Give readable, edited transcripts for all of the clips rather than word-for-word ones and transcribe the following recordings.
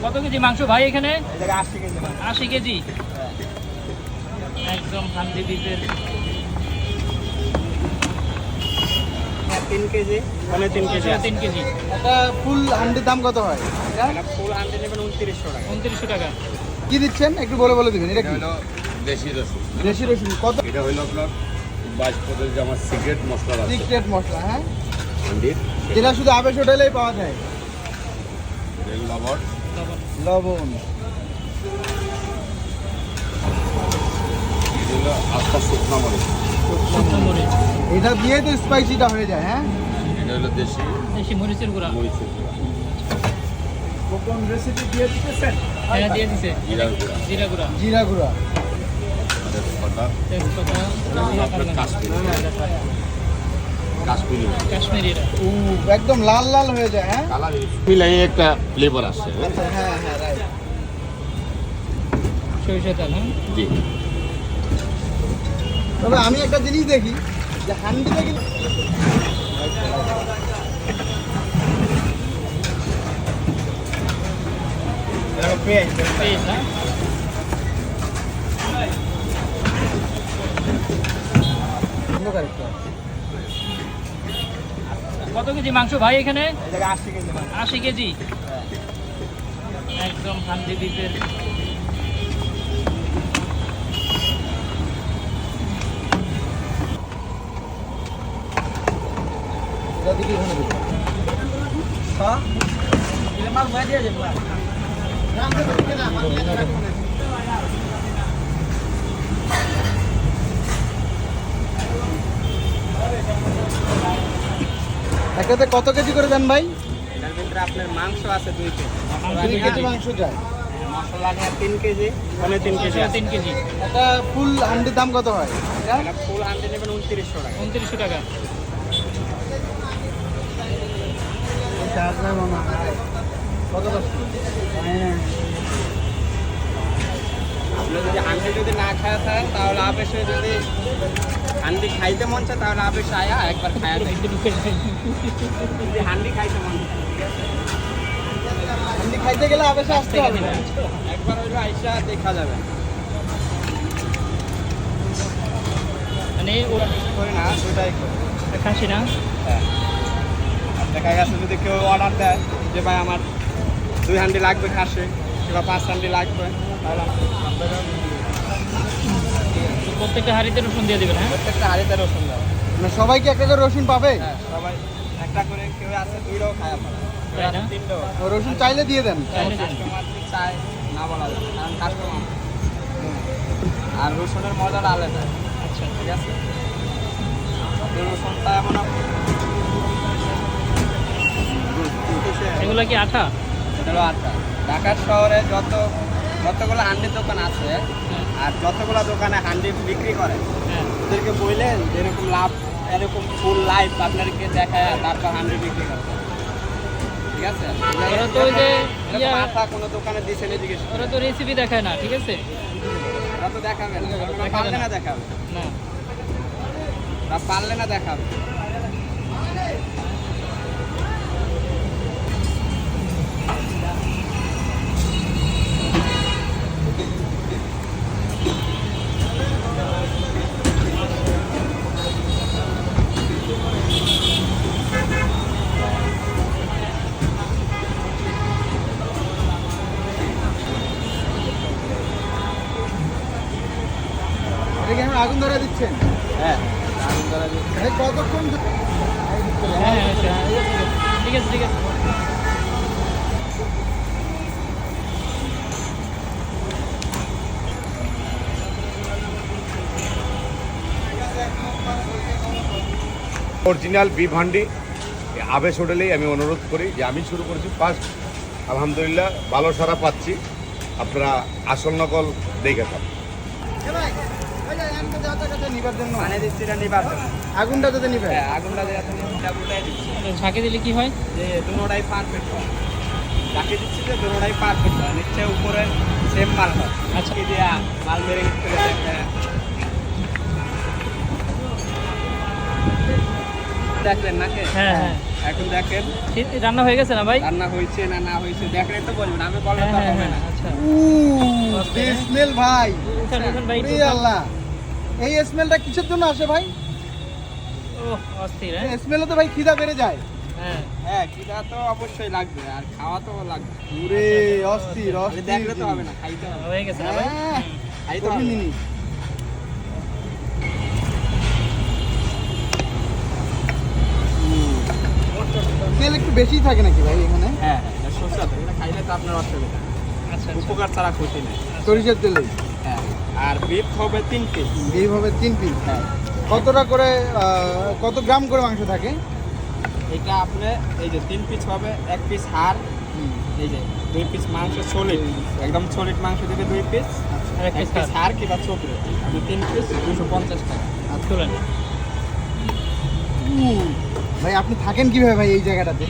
কত কেজি মাংস ভাই এখানে? 80 কেজি। 80 কেজি একদম হান্ডি বিফের। 3 কেজি, মানে 3 কেজি। 3 কেজি। এটা ফুল হান্ডির দাম কত হয়? এটা ফুল হান্ডি নেবেন 2900 টাকা। 2900 টাকা। কি দিচ্ছেন একটু বলে দিবেন। এটা কি? হলো দেশি রসুন। দেশি রসুন কত? এটা হলো আপনার 22 পদের যে আমার সিক্রেট মশলা আছে, সিক্রেট মশলা, হ্যাঁ, হান্ডির, যেটা শুধু আবেশ হোটেলেই পাওয়া যায়। লবণ, লবণ, এগুলো আস্তা শুকনো মরিচ, শুকনো মরিচ। এটা দিয়ে তো স্পাইসিটা হয়ে যায়। হ্যাঁ, এটা হলো দেশি দেশি মরিচের গুঁড়া। মরিচের গুঁড়া, কোন রেসিপি দিয়ে দিতেছেন? হ্যাঁ দিয়ে দিছে। জিরার গুঁড়া, জিরা গুঁড়া, জিরা গুঁড়া, তেজপাতা, তেজপাতা, আপনার কাশ্মীরি মরিচ। কাশ্মীরি। একদম লাল লাল হয়ে যায়। হ্যাঁ, কালার মিলাই একটা ফ্লেভার আসছে। হ্যাঁ হ্যাঁ, রাইট। সরিষা তেল। হ্যাঁ জি, তবে আমি একটা জিনিস দেখি যে হান্ডিতে কিন্তু পেঁয়াজ। হ্যাঁ কত কেজি মাংস ভাই এখানে? 80 কেজি। 80 কেজি একদম হান্ডি বিফের। একটাতে কত কেজি করে দেন ভাই? এটার ভিতরে আপনার মাংস আছে 2 কেজি। 2 কেজি মাংস যায়। মশলা নিয়ে 3 কেজি, মানে 3 কেজি। 3 কেজি। এটা ফুল হান্ডির দাম কত হয়? এটা ফুল হান্ডি নেবেন 2900 টাকা। 2900 টাকা। কত আপনি যদি হান্ডি যদি না খায় থাকেন তাহলে আবেশে যদি হান্ডি খাইতে মন চায় তাহলে আবেশে আয়া একবার খায়া দেখবেন। যদি হান্ডি খাইতে মন চায়, ঠিক আছে? হান্ডি খাইতে গেলে আবেশে আসতে হবে। একবার হইলো আইসা দেখা যাবে। মানে করে না, দুটাই করে। খাসি না? হ্যাঁ। আর দেখা গেছে যদি কেউ অর্ডার দেয় যে ভাই আমার 2 হান্ডি লাগবে খাসি কিংবা 5 হান্ডি লাগবে, তাহলে প্রত্যেকটা হাঁড়িতে রসুন দিয়ে দিবেন। হ্যাঁ প্রত্যেকটা হাঁড়িতে রসুন দেওয়া। মানে সবাই কি একটা করে রসুন পাবে? হ্যাঁ, সবাই একটা করে, কেউ আছে 2টাও খায় আপনারা, কেউ আছে 3টাও। ও, রসুন চাইলে দিয়ে দেন। চাইলে দেন। কাস্টমার কি চায় না বলা যায় না, কারণ কাস্টমার। আর রসুনের মজাটা আলাদা, আচ্ছা ঠিক আছে? এই রসুনটা এমন এগুলা কি আঠা? এটারও আটটা। ঢাকা শহরে যতগুলো হান্ডির দোকান আছে আর যতগুলো দোকানে হান্ডি বিক্রি করে, হ্যাঁ ওদেরকে বললেন যেরকম লাভ, এরকম ফুল লাইফ আপনাদেরকে দেখায় তারপর হান্ডি বিক্রি করতে, ঠিক আছে? ওরা তো ওই যে এরকম আঠা কোনো দোকানে দিয়েছে জিজ্ঞেস করে, ওরা তো রেসিপি দেখায় না, ঠিক আছে? ওরা তো দেখাবে না, ওরা পারলে না দেখাবে, না ওরা পারলে না দেখাবে। এটা কি এখন আগুন ধরে দিচ্ছেন? হ্যাঁ, আগুন ধরা দিয়ে এই কতক্ষণ হ্যাঁ হ্যাঁ, ঠিক আছে ঠিক আছে। অরিজিনাল বিফ হান্ডি আবেশ হোটেলেই আমি অনুরোধ করি যে আমি শুরু করেছি ফার্স্ট, আলহামদুলিল্লাহ ভালো সারা পাচ্ছি। আপনারা আসল নকল দেখে থাকুন। নিবার জন্য মানে দিচ্ছি এটা নিবার জন্য। আগুনটা যাতে নিবে। হ্যাঁ, আগুনটা দিয়ে এটা উল্টাই দিচ্ছি ঝাঁকে দিলে কি হয়? যে দুটোটাই পারফেক্ট হয়। যাকে দিচ্ছি যে দুটোটাই পারফেক্ট হয়, নিচে উপরে সেম মাল হয়। আচ্ছা। কি দিয়া মাল মেরে করে দেখলেন নাকি? হ্যাঁ হ্যাঁ এখন দেখেন রান্না হয়ে গেছে না ভাই? রান্না হয়েছে না না হয়েছে দেখলে তো বলবেন, আমি বললে তো হবে না। আচ্ছা স্মেল ভাই, উঠুন উঠুন ভাই, ওরে আল্লাহ, এই স্মেলটা কিসের জন্য আসে ভাই? ও অস্থির। হ্যাঁ স্মেলে তো ভাই খিদা বেড়ে যায়। হ্যাঁ হ্যাঁ খিদা তো অবশ্যই লাগবে, আর খাওয়া তো লাগবে। ওরে অস্থির খালি অস্থির দেখলে তো হবে না, খাইতে হবে। হয়ে গেছে না ভাই? হ্যাঁ, খাইতে কবি হবে। নিনি। তেল একটু বেশি থাকে নাকি ভাই এখানে? হ্যাঁ হ্যাঁ সরষের তেল, এটা খাইলে তো আপনার অসুবিধা, আচ্ছা উপকার ছাড়া ক্ষতি নেই। সরিষার তেলে হ্যাঁ আর বিফ হবে 3 পিস। এইভাবে 3 পিস। হ্যাঁ কতটা করে কত গ্রাম করে মাংস থাকে? এটা আপনি এই যে 3 পিস হবে, 1 পিস হাড়, এই যে 2 পিস মাংস সলিড, একদম সলিড মাংস দিবে 2 পিস, আর এক এক পিস পিস হাড় কিংবা চোখে, আপনি 3 পিস 250 টাকা। তুলেন। ভাই আপনি থাকেন কিভাবে ভাই এই জায়গাটাতে?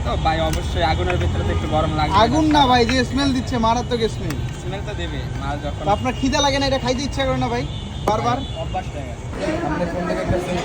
তো ভাই অবশ্যই আগুনের ভিতরে তো একটু গরম লাগবে। আগুন না ভাই, যে স্মেল দিচ্ছে মারাত্মক স্মেল। স্মেল তো দেবে মাল যখন আপনার খিদা লাগে না, এটা খাইতে ইচ্ছা করে না ভাই বারবার? অভ্যাস হয়ে গেছে। আপনি ফোন থেকে একটা সেন্স